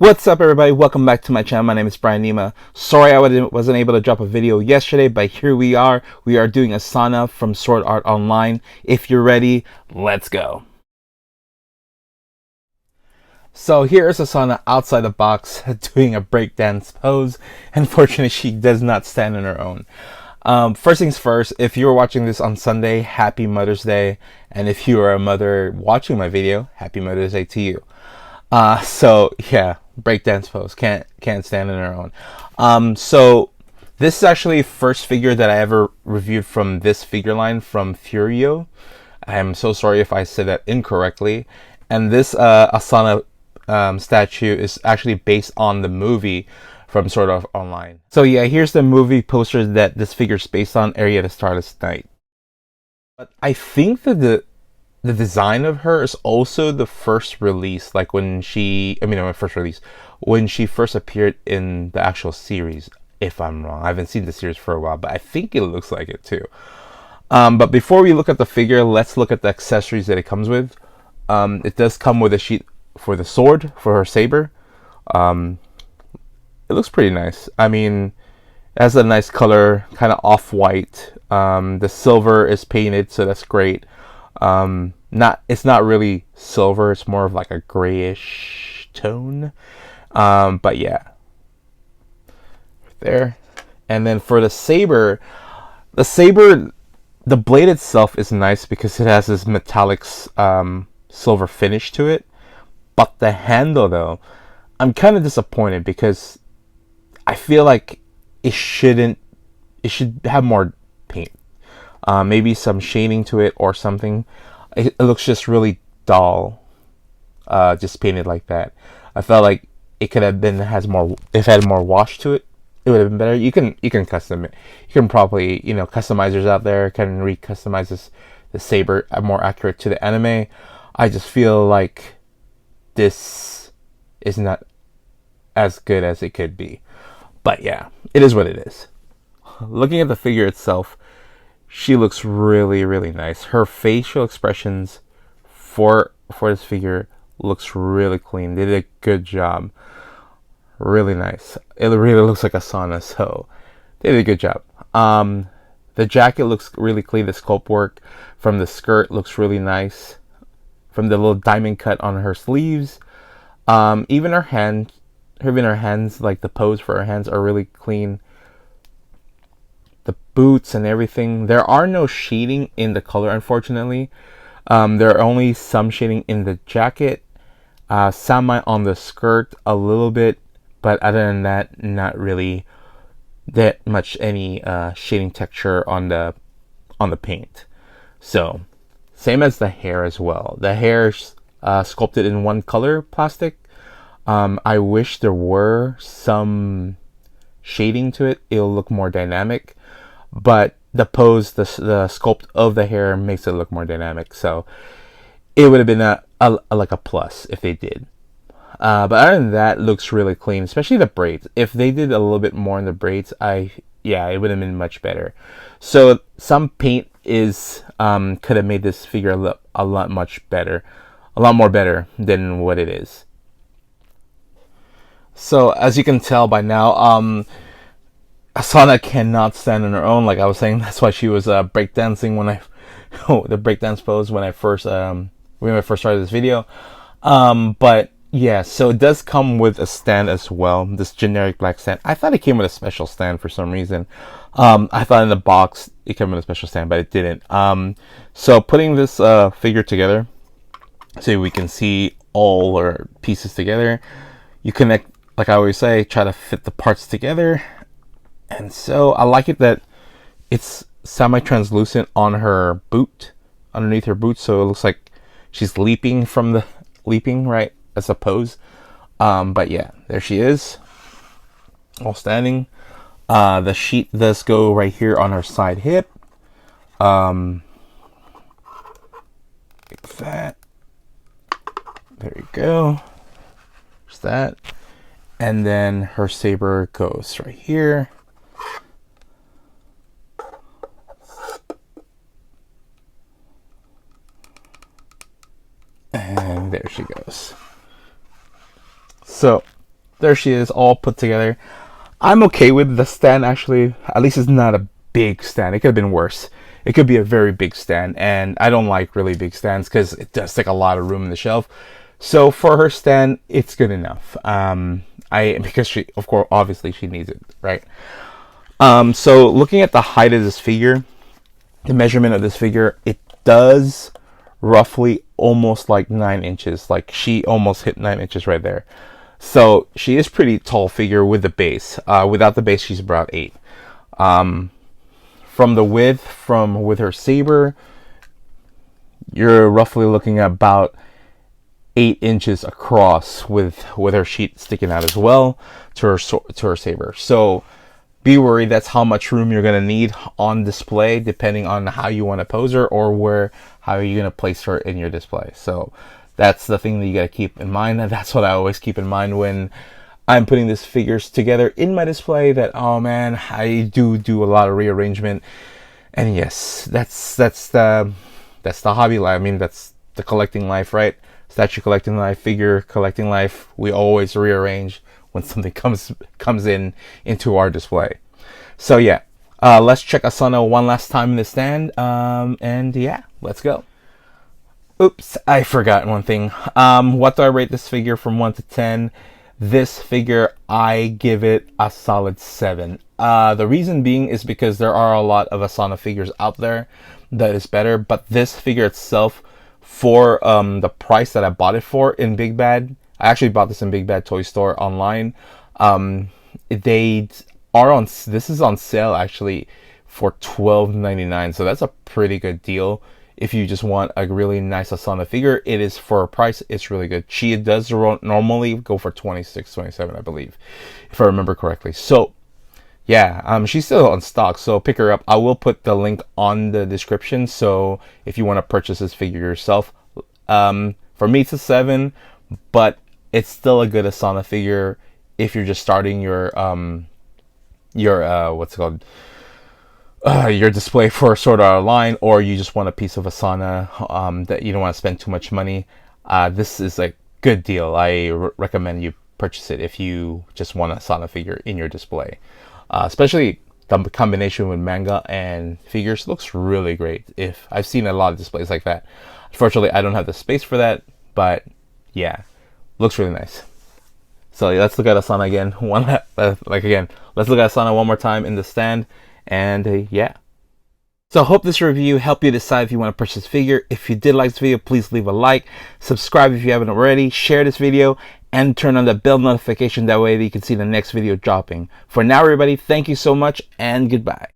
What's up, everybody? Welcome back to my channel. My name is Brian Nima. Sorry I wasn't able to drop a video yesterday, but here we are. We are doing Asuna from Sword Art Online. If you're ready, let's go. So here is Asuna outside the box doing a breakdance pose. Unfortunately, she does not stand on her own. First things first, if you were watching this on Sunday, happy Mother's Day. And if you are a mother watching my video, happy Mother's Day to you. So yeah, breakdance pose, can't stand on their own. So this is actually first figure that I ever reviewed from this figure line from Furio. I'm so sorry if I said that incorrectly. And this Asuna statue is actually based on the movie from Sword Art Online. So yeah, here's the movie poster that this figure is based on, Aria the Starless Knight. But I think that the design of her is also the first release, like when she first appeared in the actual series, if I'm wrong. I haven't seen the series for a while, but I think it looks like it too. But before we look at the figure, let's look at the accessories that it comes with. It does come with a sheath for the sword, for her saber. It looks pretty nice. I mean, it has a nice color, kind of off-white. The silver is painted, so that's great. It's not really silver, it's more of like a grayish tone. But yeah, right there. And then for the saber, the blade itself is nice because it has this metallic silver finish to it. But the handle, though, I'm kind of disappointed because I feel like it should have more paint. Maybe some shading to it or something. It looks just really dull, just painted like that. I felt like it could have been if it had more wash to it, it would have been better. You can custom it. You can probably, customizers out there can re-customize the saber more accurate to the anime. I just feel like this is not as good as it could be. But yeah, it is what it is. Looking at the figure itself, she looks really, really nice. Her facial expressions for this figure looks really clean. They did a good job. Really nice. It really looks like Asuna, so they did a good job. The jacket looks really clean. The sculpt work from the skirt looks really nice. From the little diamond cut on her sleeves. Even her hands, like the pose for her hands are really clean. The boots and everything. There are no shading in the color, unfortunately. There are only some shading in the jacket, some on the skirt a little bit, but other than that, not really that much any shading texture on the paint. So, same as the hair as well. The hair's sculpted in one color plastic. I wish there were some shading to it. It'll look more dynamic. But the pose, the sculpt of the hair makes it look more dynamic. So it would have been like a plus if they did. But other than that, it looks really clean, especially the braids. If they did a little bit more in the braids, it would have been much better. So some paint could have made this figure look a lot more better than what it is. So as you can tell by now, Asuna cannot stand on her own. Like I was saying, that's why she was breakdancing the breakdance pose when I first started this video. But yeah, so it does come with a stand as well. This generic black stand. I thought it came with a special stand for some reason. I thought in the box it came with a special stand, but it didn't. So putting this figure together, so we can see all our pieces together. You connect, like I always say, try to fit the parts together. And so I like it that it's semi-translucent on her boot, underneath her boot, so it looks like she's leaping right, as a pose. But yeah, there she is, all standing. The sheet does go right here on her side hip. Like that. There you go. There's that. And then her saber goes right here. And there she goes. So there she is, all put together. I'm okay with the stand, actually. At least it's not a big stand. It could have been worse. It could be a very big stand, and I don't like really big stands because it does take a lot of room in the shelf. So for her stand, it's good enough. Because she, of course, obviously she needs it, right? So looking at the height of this figure, the measurement of this figure, it does roughly almost like 9 inches. Like she almost hit 9 inches right there. So she is pretty tall figure with the base. Without the base, she's about 8. From the width, with her saber, you're roughly looking at about 8 inches across with her sheet sticking out as well to her saber. So be worried, that's how much room you're going to need on display depending on how you want to pose her or how you're going to place her in your display. So that's the thing that you got to keep in mind, and that's what I always keep in mind when I'm putting these figures together in my display, that, oh man, I do a lot of rearrangement. And yes, that's the hobby life. I mean, that's the collecting life, right? Statue collecting life, figure collecting life. We always rearrange when something comes into our display. So yeah, let's check Asuna one last time in the stand, and yeah, let's go. Oops, I forgot one thing. What do I rate this figure from 1 to 10? This figure, I give it a solid 7. The reason being is because there are a lot of Asuna figures out there that is better, but this figure itself, for the price that I bought it for in Big Bad, I actually bought this in Big Bad Toy Store online. This is on sale actually for $12.99, so that's a pretty good deal. If you just want a really nice Asuna figure, it is, for a price, it's really good. She does normally go for $26, $27, I believe, if I remember correctly. So yeah, she's still on stock, so pick her up. I will put the link on the description, so if you want to purchase this figure yourself. For me, it's a 7, but it's still a good Asuna figure if you're just starting your what's it called, your display for sort of a line, or you just want a piece of Asuna that you don't want to spend too much money. This is a good deal. I recommend you purchase it if you just want a Asuna figure in your display. Especially the combination with manga and figures looks really great. If I've seen a lot of displays like that. Unfortunately, I don't have the space for that, but yeah, looks really nice. So let's look at Asuna again. Let's look at Asuna one more time in the stand, and yeah. So I hope this review helped you decide if you want to purchase this figure. If you did like this video, please leave a like, subscribe if you haven't already, share this video, and turn on the bell notification. That way you can see the next video dropping. For now, everybody, thank you so much, and goodbye.